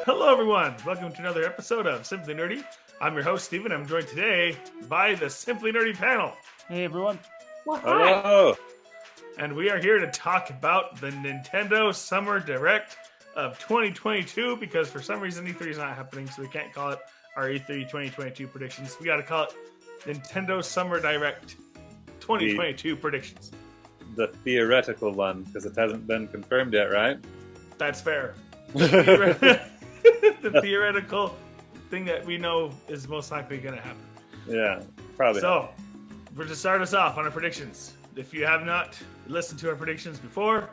Hello, everyone. Welcome to another episode of Simply Nerdy. I'm your host, Steven. I'm joined today by the Simply Nerdy panel. Hey, everyone. Well, hi. Hello. And we are here to talk about the Nintendo Summer Direct of 2022 because for some reason E3 is not happening, so we can't call it our E3 2022 predictions. We got to call it Nintendo Summer Direct 2022 predictions. The theoretical one, because it hasn't been confirmed yet, right? That's fair. The theoretical thing that we know is most likely going to happen. Yeah, probably. So, we're to start us off on our predictions. If you have not listened to our predictions before,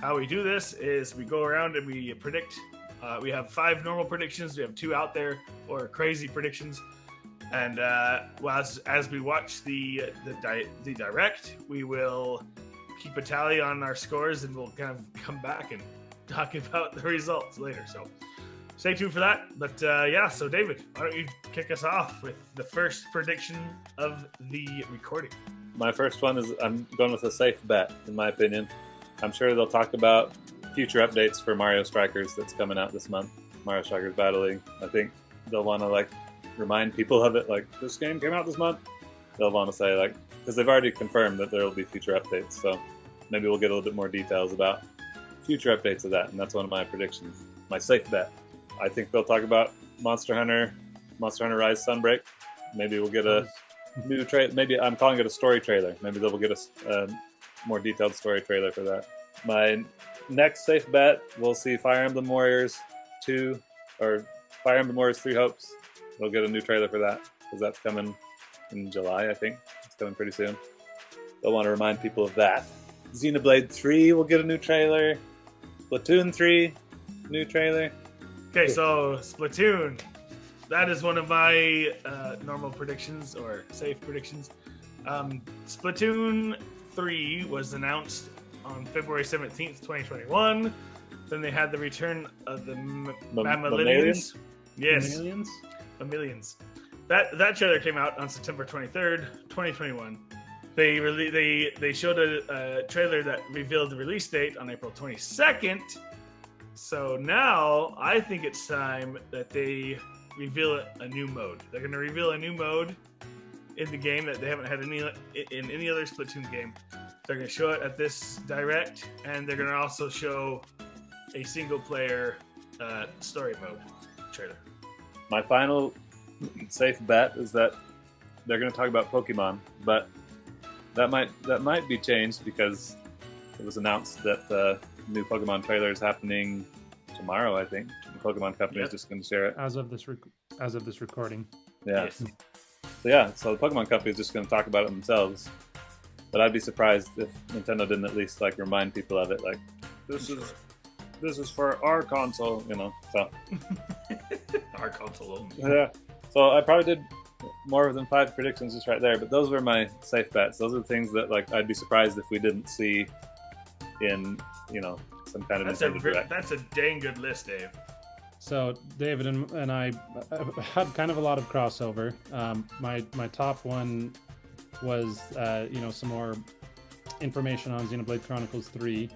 how we do this is we go around and we predict. We have 5 normal predictions. We have 2 out there or crazy predictions. And as we watch the direct, we will keep a tally on our scores, and we'll kind of come back and talk about the results later. So stay tuned for that. But so David, why don't you kick us off with the first prediction of the recording? My first one is I'm going with a safe bet, in my opinion. I'm sure they'll talk about future updates for Mario Strikers that's coming out this month. Mario Strikers Battle League. I think they'll want to remind people of it. Like, this game came out this month. They'll want to say because they've already confirmed that there will be future updates. So maybe we'll get a little bit more details about future updates of that, and that's one of my predictions. My safe bet. I think they'll talk about Monster Hunter Rise Sunbreak. Maybe we'll get a new trailer. Maybe I'm calling it a story trailer. Maybe they'll get a more detailed story trailer for that. My next safe bet, we'll see Fire Emblem Warriors 2 or Fire Emblem Warriors 3 Hopes. We'll get a new trailer for that because that's coming in July, I think. It's coming pretty soon. They'll want to remind people of that. Xenoblade 3 will get a new trailer. Splatoon 3, new trailer. Okay, so Splatoon. That is one of my normal predictions or safe predictions. Splatoon 3 was announced on February 17th, 2021. Then they had the return of the Mammalians. Yes. Mammalians. That trailer came out on September 23rd, 2021. They showed a trailer that revealed the release date on April 22nd. So now I think it's time that they reveal a new mode. They're going to reveal a new mode in the game that they haven't had in any other Splatoon game. They're going to show it at this Direct, and they're going to also show a single-player story mode trailer. My final safe bet is that they're going to talk about Pokemon, but that might be changed because it was announced that the new Pokemon trailer is happening tomorrow. I think the Pokemon company is just going to share it As of this recording. Yeah. Yes. So the Pokemon company is just going to talk about it themselves. But I'd be surprised if Nintendo didn't at least remind people of it. This is for our console, So Our console only. yeah. So I probably did more than 5 predictions just right there, but those were my safe bets. Those are the things that I'd be surprised if we didn't see in some kind of Nintendo Direct. That's a dang good list, Dave. So David and I had kind of a lot of crossover. My top one was some more information on Xenoblade Chronicles 3.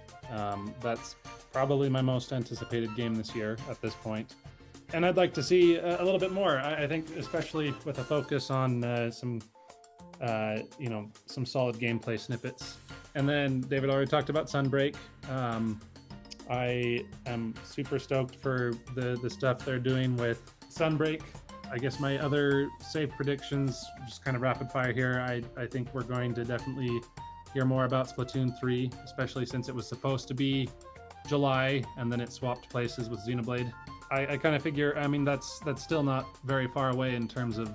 That's probably my most anticipated game this year at this point. And I'd like to see a little bit more. I think, especially with a focus on some solid gameplay snippets. And then David already talked about Sunbreak. I am super stoked for the stuff they're doing with Sunbreak. I guess my other safe predictions, just kind of rapid fire here. I think we're going to definitely hear more about Splatoon 3, especially since it was supposed to be July and then it swapped places with Xenoblade. I kind of figure, that's still not very far away in terms of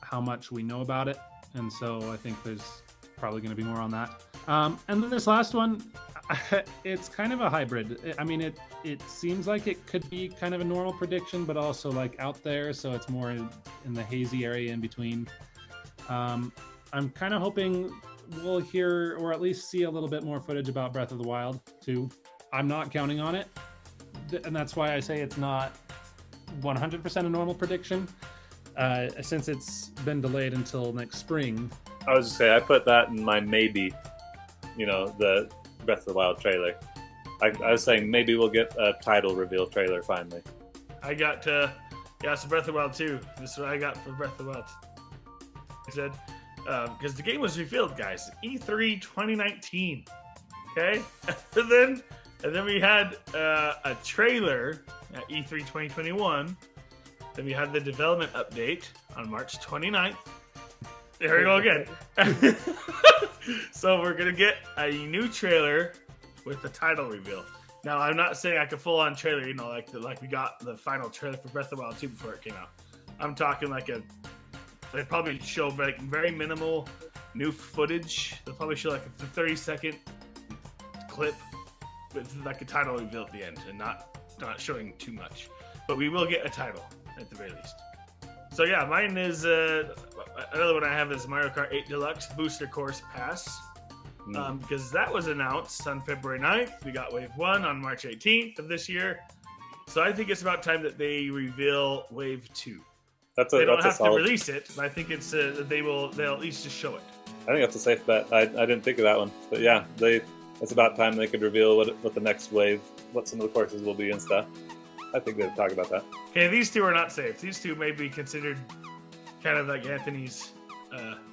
how much we know about it. And so I think there's probably going to be more on that. And then this last one, it's kind of a hybrid. It seems like it could be kind of a normal prediction, but also out there. So it's more in the hazy area in between. I'm kind of hoping we'll hear or at least see a little bit more footage about Breath of the Wild 2. I'm not counting on it. And that's why I say it's not 100% a normal prediction, since it's been delayed until next spring. I was just saying, I put that in my maybe, the Breath of the Wild trailer. I was saying maybe we'll get a title reveal trailer finally. I got so Breath of the Wild 2. This is what I got for Breath of the Wild. I said, because the game was revealed, guys. E3 2019. Okay, and then we had a trailer at E3 2021. Then we had the development update on March 29th. There we go again. So we're gonna get a new trailer with the title reveal. Now, I'm not saying like a full-on trailer, like we got the final trailer for Breath of the Wild 2 before it came out. I'm talking like they probably show like very minimal new footage. They'll probably show like a 30-second clip with like a title reveal at the end, and not showing too much. But we will get a title at the very least. So yeah, mine is another one I have is Mario Kart 8 Deluxe Booster Course Pass. Because that was announced on February 9th. We got Wave 1 on March 18th of this year. So I think it's about time that they reveal Wave 2. They don't have to release it, but I think it's they'll at least just show it. I think that's a safe bet. I didn't think of that one. But yeah, it's about time they could reveal what the next wave, what some of the courses will be and stuff. I think they'd talk about that. Okay, these two are not safe. These two may be considered kind of like Anthony's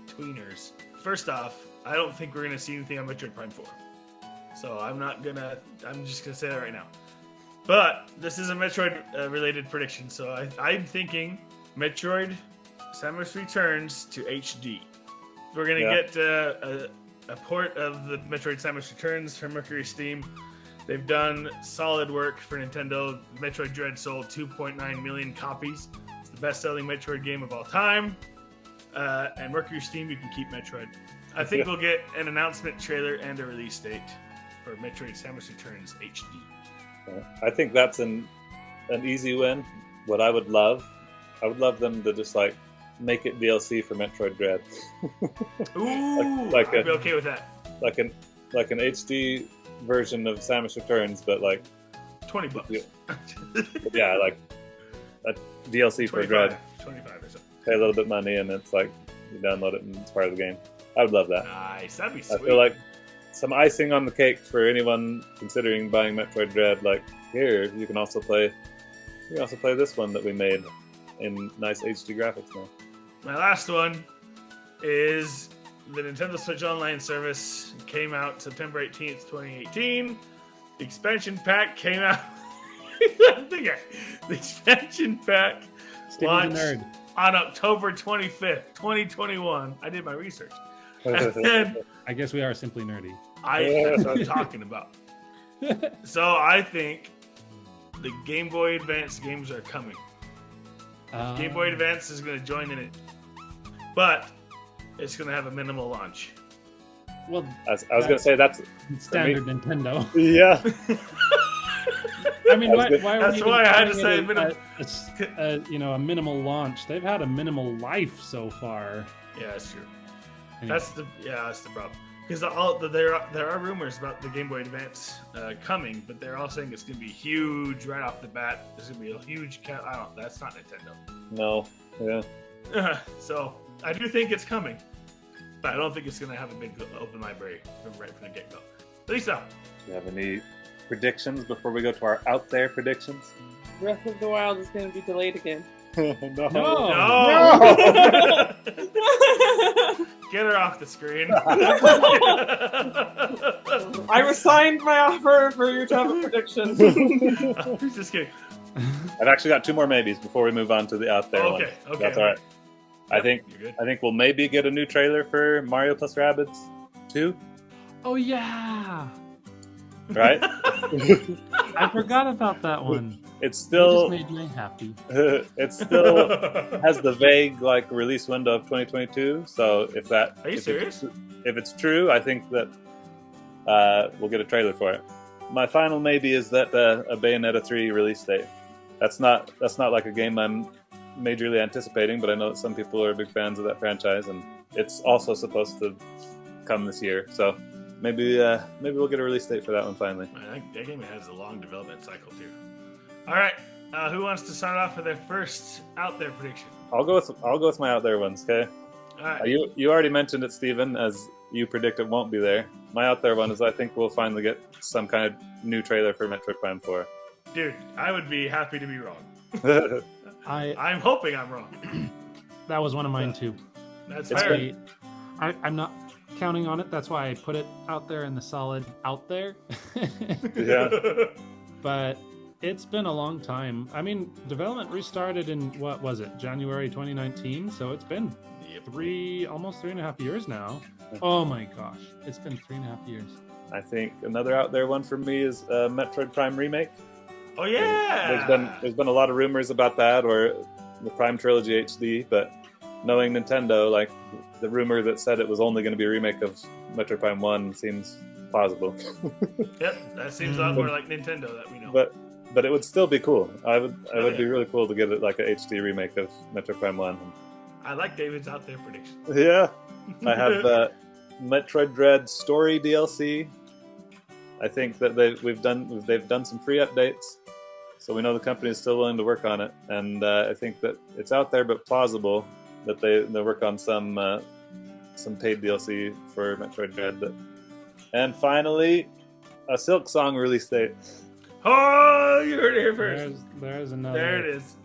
tweeners. First off, I don't think we're going to see anything on Metroid Prime 4. So I'm just going to say that right now. But this is a Metroid-related prediction, so I'm thinking Metroid Samus Returns to HD. We're going to get a port of the Metroid Samus Returns from Mercury Steam. They've done solid work for Nintendo. Metroid Dread sold 2.9 million copies. It's the best-selling Metroid game of all time. And Mercury Steam, you can keep Metroid. I think we'll get an announcement trailer and a release date for Metroid Samus Returns HD. I think that's an easy win. What I would love them to just like make it DLC for Metroid Dread. Ooh, I'd be okay with that. Like an HD version of Samus Returns, but like $20. Yeah, like a DLC for Dread. 25 or something. Pay a little bit of money and it's like you download it and it's part of the game. I would love that. Nice, that'd be sweet. I feel like some icing on the cake for anyone considering buying Metroid Dread. Like here, you can also play this one that we made in nice HD graphics now. My last one is the Nintendo Switch Online service came out September 18th, 2018. The expansion pack came out. The expansion pack launched on October 25th, 2021. I did my research. And I guess we are simply nerdy. That's what I'm talking about. So I think the Game Boy Advance games are coming. Game Boy Advance is going to join in it. But it's going to have a minimal launch. Well, I was going to say that's standard Nintendo. Yeah. I mean, why that's why I had to say a minimal launch. They've had a minimal life so far. Yeah, that's true. Anyway. That's the problem. Because there are rumors about the Game Boy Advance coming, but they're all saying it's going to be huge right off the bat. There's going to be a huge that's not Nintendo. No. Yeah. So I do think it's coming, but I don't think it's going to have a big open library right from the get-go. Lisa, do you have any predictions before we go to our out there predictions? Breath of the Wild is going to be delayed again. No. Get her off the screen. I resigned my offer for you to have a prediction. Just kidding. I've actually got two more maybes before we move on to the out there one. Okay. That's all right. I think we'll maybe get a new trailer for Mario plus Rabbids 2. Oh yeah. Right? I forgot about that one. It's still It just made me happy. It still has the vague release window of 2022. So Are you serious? If it's true, I think that we'll get a trailer for it. My final maybe is that a Bayonetta 3 release date. That's not like a game I'm majorly anticipating, but I know that some people are big fans of that franchise, and it's also supposed to come this year. So maybe we'll get a release date for that one finally. That game has a long development cycle too. All right, who wants to start off with their first out there prediction? I'll go with my out there ones. Okay. All right. You already mentioned it, Steven, as you predict it won't be there. My out there one is I think we'll finally get some kind of new trailer for Metroid Prime 4. Dude, I would be happy to be wrong. I'm hoping I'm wrong. That was one of mine too. That's It's fair. I'm not counting on it. That's why I put it out there in the solid out there. Yeah. But it's been a long time. I mean, development restarted in what was it, January 2019? So it's been almost 3.5 years now. Oh my gosh, it's been 3.5 years. I think another out there one for me is Metroid Prime Remake. Oh yeah. There's been a lot of rumors about that, or the Prime Trilogy HD, but knowing Nintendo, like the rumor that said it was only going to be a remake of Metroid Prime 1 seems plausible. Yep, that seems a lot more like Nintendo that we know. But it would still be cool. It would be really cool to get it like a HD remake of Metroid Prime 1. I like David's out there prediction. Yeah. I have Metroid Dread Story DLC. I think that they've done some free updates, so we know the company is still willing to work on it, and I think that it's out there but plausible that they work on some paid DLC for Metroid Dread. And finally, a Silk Song release date. Oh, you heard it here first. There's another. There it is.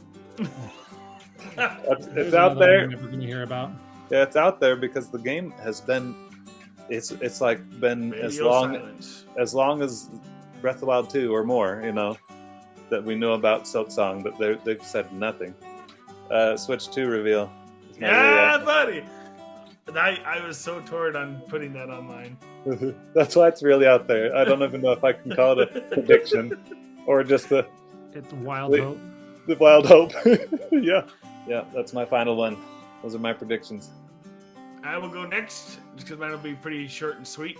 It's out there. I'm never going to hear about. Yeah, it's out there because the game has been. It's like been Radio as long as Breath of the Wild 2 or more, that we know about Silk Song, but they've said nothing. Switch 2 reveal. Yeah, buddy. I was so torn on putting that on mine. That's why it's really out there. I don't even know if I can call it a prediction or just It's wild hope. The wild hope. Yeah, that's my final one. Those are my predictions. I will go next, because mine will be pretty short and sweet,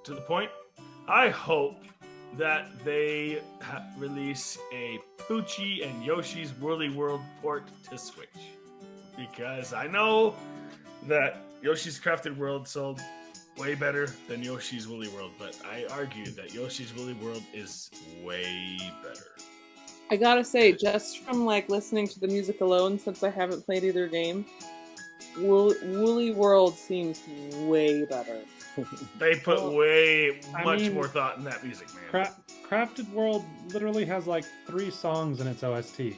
to the point. I hope that they release a Poochie and Yoshi's Woolly World port to Switch. Because I know that Yoshi's Crafted World sold way better than Yoshi's Woolly World, but I argue that Yoshi's Woolly World is way better. I gotta say, just from listening to the music alone, since I haven't played either game, Woolly World seems way better. They put much more thought in that music, man. Crafted World literally has 3 songs in its OST.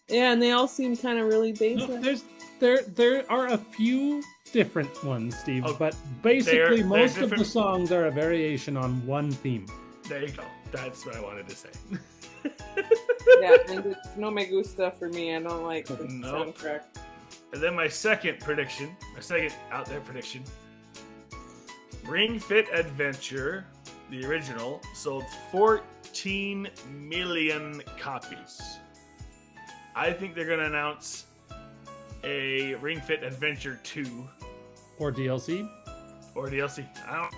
Yeah, and they all seem kind of really basic. No, there are a few different ones, Steve, but basically most of the songs are a variation on one theme. There you go. That's what I wanted to say. Yeah, and it's no me gusta for me. I don't like the soundtrack. And then my second out there prediction, Ring Fit Adventure, the original, sold 14 million copies. I think they're going to announce a Ring Fit Adventure 2. Or DLC. I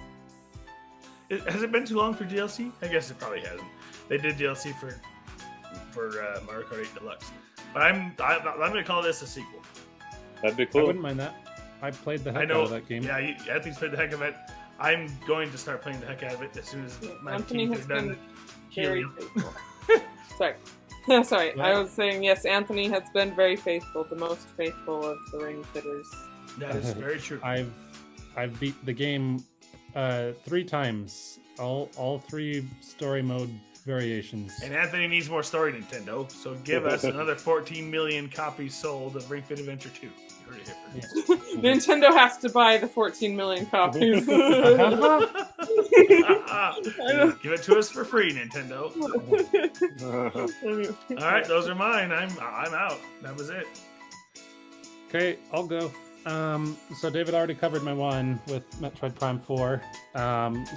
don't. Has it been too long for DLC? I guess it probably hasn't. They did DLC for Mario Kart 8 Deluxe. But I'm going to call this a sequel. That'd be cool. I wouldn't mind that. I played the heck out of that game. Yeah, Anthony's played the heck of it. I'm going to start playing the heck out of it as soon as my team is done healing. Sorry, I was saying, yes, Anthony has been very faithful, the most faithful of the ring fitters. That is very true. I've beat the game 3 times, all 3 story mode variations. And Anthony needs more story, Nintendo, so give us another 14 million copies sold of Ring Fit Adventure 2. You heard it here first. Nintendo has to buy the 14 million copies. Give it to us for free, Nintendo. All right, those are mine. I'm out. That was it. Okay, I'll go. So David already covered my one with Metroid Prime 4.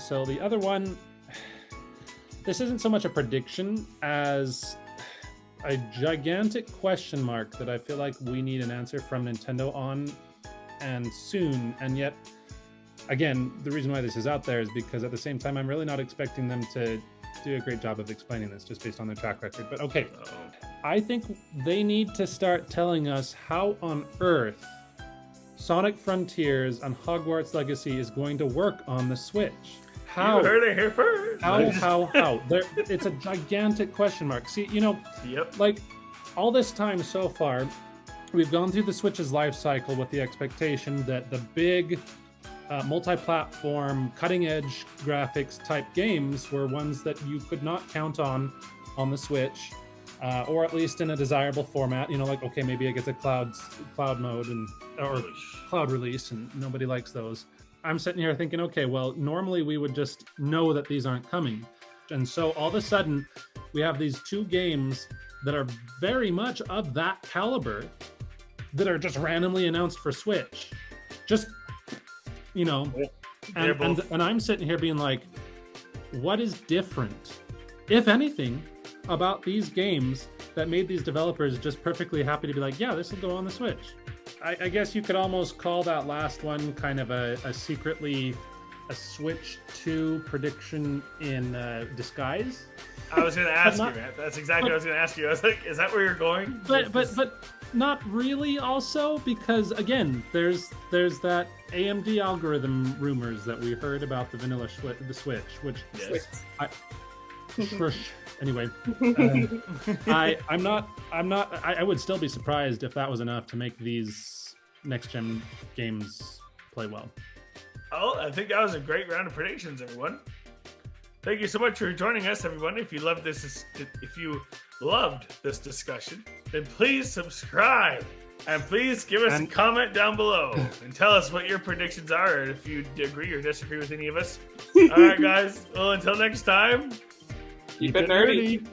So the other one, this isn't so much a prediction as a gigantic question mark that I feel like we need an answer from Nintendo on, and soon. And yet, again, the reason why this is out there is because at the same time, I'm really not expecting them to do a great job of explaining this just based on their track record. But okay, I think they need to start telling us how on earth Sonic Frontiers and Hogwarts Legacy is going to work on the Switch. How? You heard it here first. How? It's a gigantic question mark. See, all this time so far, we've gone through the Switch's life cycle with the expectation that the big multi-platform, cutting-edge graphics type games were ones that you could not count on the Switch. or at least in a desirable format. You know, like, okay, maybe it gets a cloud mode or cloud release, and nobody likes those. I'm sitting here thinking, okay, well, normally we would just know that these aren't coming. And so all of a sudden, we have these two games that are very much of that caliber that are just randomly announced for Switch. Just, you know, and I'm sitting here being like, what is different, if anything, about these games that made these developers just perfectly happy to be like, yeah, this will go on the Switch? I guess you could almost call that last one kind of a secretly a Switch 2 prediction in disguise. I was going to ask you, man. That's exactly what I was going to ask you. I was like, is that where you're going? But not really also, because again, there's that AMD algorithm rumors that we heard about the the Switch, which anyway, I would still be surprised if that was enough to make these next gen games play well. Oh, I think that was a great round of predictions, everyone. Thank you so much for joining us, everyone. If you loved this discussion, then please subscribe and please give us a comment down below and tell us what your predictions are, and if you agree or disagree with any of us. All right, guys. Well, until next time, keep it nerdy.